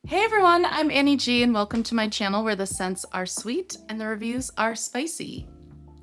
Hey everyone, I'm Annie G and welcome to my channel where the scents are sweet and the reviews are spicy.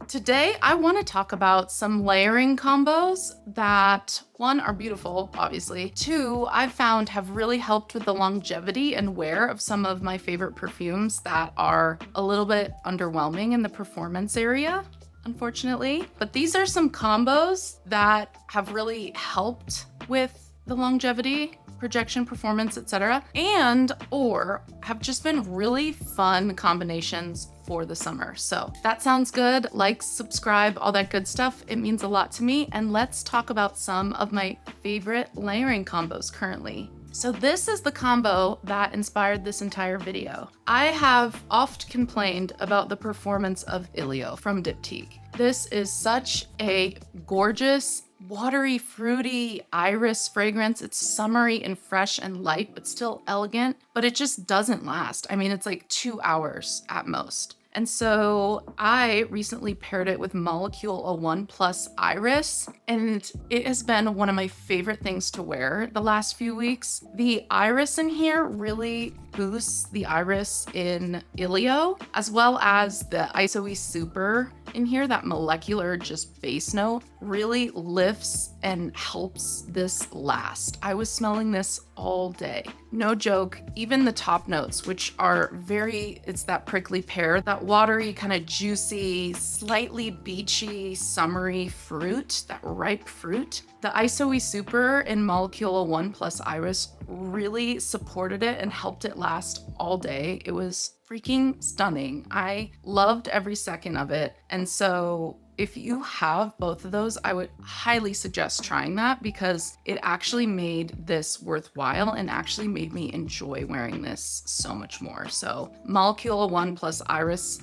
Today I want to talk about some layering combos that, one, are beautiful, obviously. Two, I've found have really helped with the longevity and wear of some of my favorite perfumes that are a little bit underwhelming in the performance area, unfortunately. But these are some combos that have really helped with the longevity, projection, performance, etc., and or have just been really fun combinations for the summer. So that sounds good. Like, subscribe, all that good stuff. It means a lot to me. And let's talk about some of my favorite layering combos currently. So this is the combo that inspired this entire video. I have oft complained about the performance of Ilio from Diptyque. This is such a gorgeous, watery, fruity iris fragrance. It's summery and fresh and light, but still elegant, but it just doesn't last. I mean, it's like 2 hours at most. And so I recently paired it with Molecule 01 Plus Iris, and it has been one of my favorite things to wear the last few weeks. The iris in here really boosts the iris in Ilio, as well as the ISOE Super in here, that molecular just base note really lifts and helps this last. I was smelling this all day. No joke, even the top notes, which are it's that prickly pear, that watery, kind of juicy, slightly beachy, summery fruit, that ripe fruit. The ISOE Super in Molecule 01 Plus Iris really supported it and helped it last all day. It was freaking stunning. I loved every second of it. And so if you have both of those, I would highly suggest trying that because it actually made this worthwhile and actually made me enjoy wearing this so much more. So Molecule 01 Plus Iris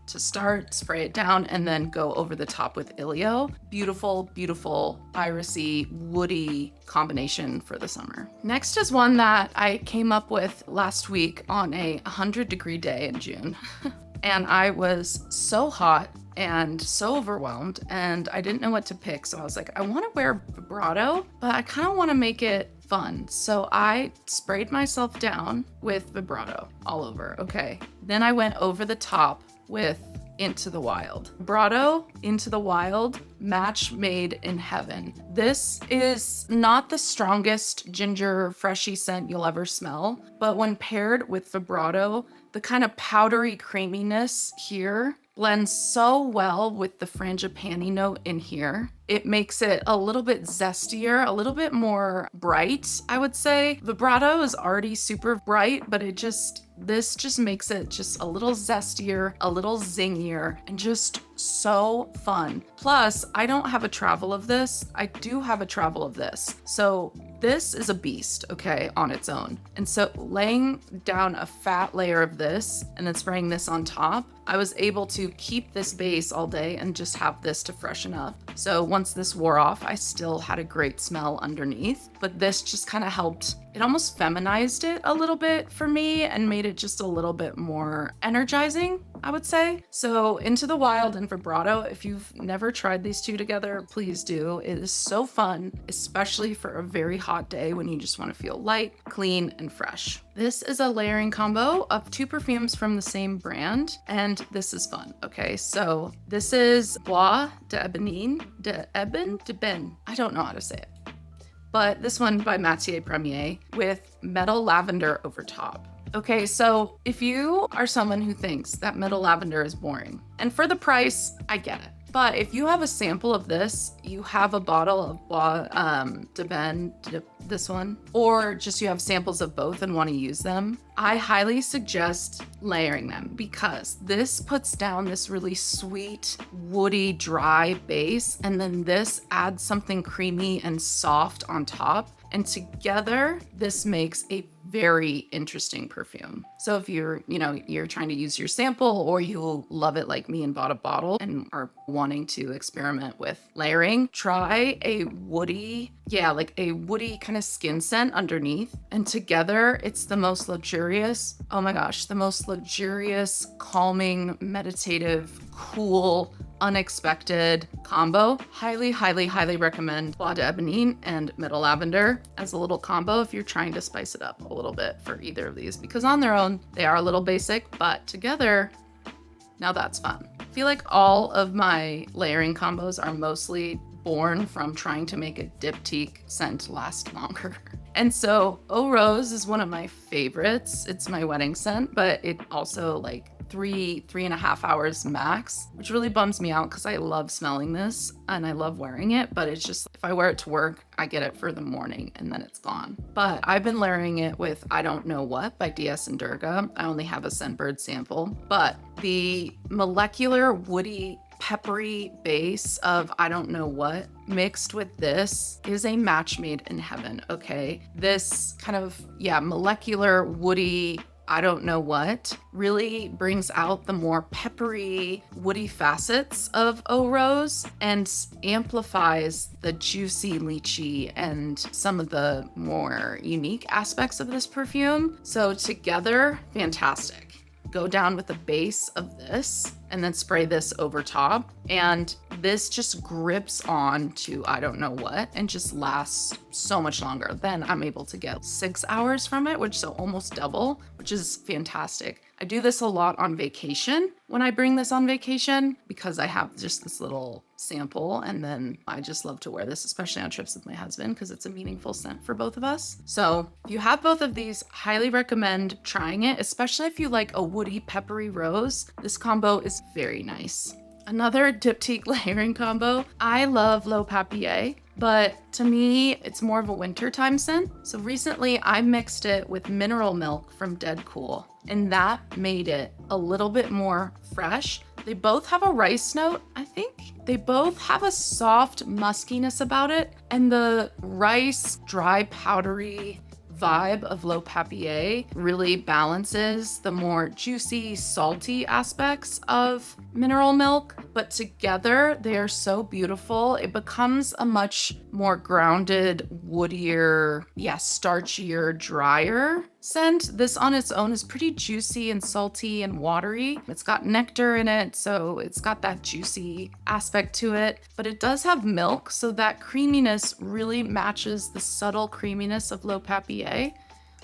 to start, spray it down, and then go over the top with Ilio. Beautiful, beautiful, irisy, woody combination for the summer. Next is one that I came up with last week on a 100-degree day in June. And I was so hot and so overwhelmed and I didn't know what to pick. So I was like, I want to wear Vibrato, but I kind of want to make it fun. So I sprayed myself down with Vibrato all over. Okay. Then I went over the top with Into the Wild. Vibrato, Into the Wild, match made in heaven. This is not the strongest ginger freshy scent you'll ever smell, but when paired with Vibrato, the kind of powdery creaminess here blends so well with the frangipani note in here. It makes it a little bit zestier, a little bit more bright, I would say. Vibrato is already super bright, but this just makes it just a little zestier, a little zingier, and just so fun. Plus, I don't have a travel of this. I do have a travel of this. So this is a beast, okay, on its own. And so laying down a fat layer of this and then spraying this on top, I was able to keep this base all day and just have this to freshen up. So once this wore off, I still had a great smell underneath, but this just kind of helped. It almost feminized it a little bit for me and made it just a little bit more energizing, I would say. So Into the Wild and Vibrato, if you've never tried these two together, please do. It is so fun, especially for a very hot day when you just want to feel light, clean, and fresh. This is a layering combo of two perfumes from the same brand, and this is fun. Okay, so this is Bois d'Eben. I don't know how to say it. But this one by Matiere Premier with Metal Lavender over top. Okay, so if you are someone who thinks that Metal Lavender is boring, and for the price, I get it. But if you have a sample of this, you have a bottle of Bois d'Eben, this one, or just you have samples of both and want to use them, I highly suggest layering them because this puts down this really sweet, woody, dry base, and then this adds something creamy and soft on top. And together, this makes a very interesting perfume. So if you're trying to use your sample or you love it like me and bought a bottle and are wanting to experiment with layering, try a woody, kind of skin scent underneath. And together, it's the most luxurious, oh my gosh, the most luxurious, calming, meditative, cool, unexpected combo. Highly, highly, highly recommend Bois d'Ebonine and Middle Lavender as a little combo if you're trying to spice it up a little bit for either of these, because on their own, they are a little basic, but together, now that's fun. I feel like all of my layering combos are mostly born from trying to make a Diptyque scent last longer. And so Eau Rose is one of my favorites. It's my wedding scent, but it also like 3.5 hours max, which really bums me out because I love smelling this and I love wearing it, but it's just, if I wear it to work, I get it for the morning and then it's gone. But I've been layering it with I Don't Know What by DS and Durga. I only have a Scentbird sample, but the molecular woody peppery base of I Don't Know What mixed with this is a match made in heaven, okay? This kind of, molecular woody I Don't Know What really brings out the more peppery, woody facets of Eau Rose and amplifies the juicy lychee and some of the more unique aspects of this perfume. So together, fantastic. Go down with the base of this and then spray this over top. And this just grips on to I Don't Know What and just lasts so much longer. Then I'm able to get 6 hours from it, which so almost double, which is fantastic. I do this a lot on vacation when I bring this on vacation because I have just this little sample and then I just love to wear this, especially on trips with my husband because it's a meaningful scent for both of us. So if you have both of these, highly recommend trying it, especially if you like a woody peppery rose. This combo is very nice. Another Diptyque layering combo. I love L'Eau Papier, but to me, it's more of a wintertime scent. So recently I mixed it with mineral milk from DedCool, and that made it a little bit more fresh. They both have a rice note, I think. They both have a soft muskiness about it, and the rice, dry, powdery vibe of L'Eau Papier really balances the more juicy, salty aspects of mineral milk, but together they are so beautiful. It becomes a much more grounded, woodier, starchier, drier scent. This on its own is pretty juicy and salty and watery. It's got nectar in it, so it's got that juicy aspect to it, but it does have milk, so that creaminess really matches the subtle creaminess of L'Eau Papier.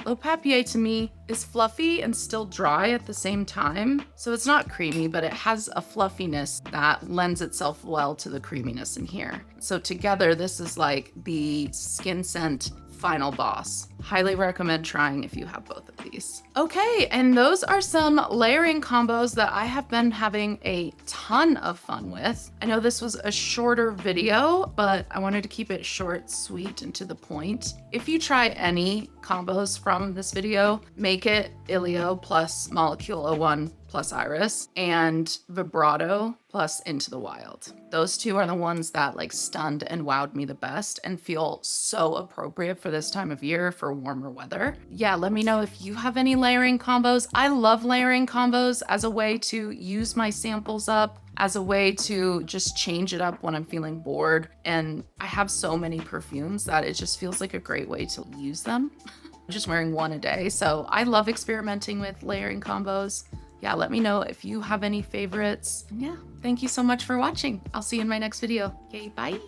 L'Eau Papier to me is fluffy and still dry at the same time. So it's not creamy, but it has a fluffiness that lends itself well to the creaminess in here. So together, this is like the skin scent final boss. Highly recommend trying if you have both of these. Okay, and those are some layering combos that I have been having a ton of fun with. I know this was a shorter video, but I wanted to keep it short, sweet, and to the point. If you try any combos from this video, make it Ilio plus Molecule 01 plus Iris and Vibrato plus Into the Wild. Those two are the ones that like stunned and wowed me the best and feel so appropriate for this time of year for warmer weather. Yeah, let me know if you have any layering combos. I love layering combos as a way to use my samples up, as a way to just change it up when I'm feeling bored. And I have so many perfumes that it just feels like a great way to use them. I'm just wearing one a day. So I love experimenting with layering combos. Yeah, let me know if you have any favorites. Yeah, thank you so much for watching. I'll see you in my next video. Okay, bye.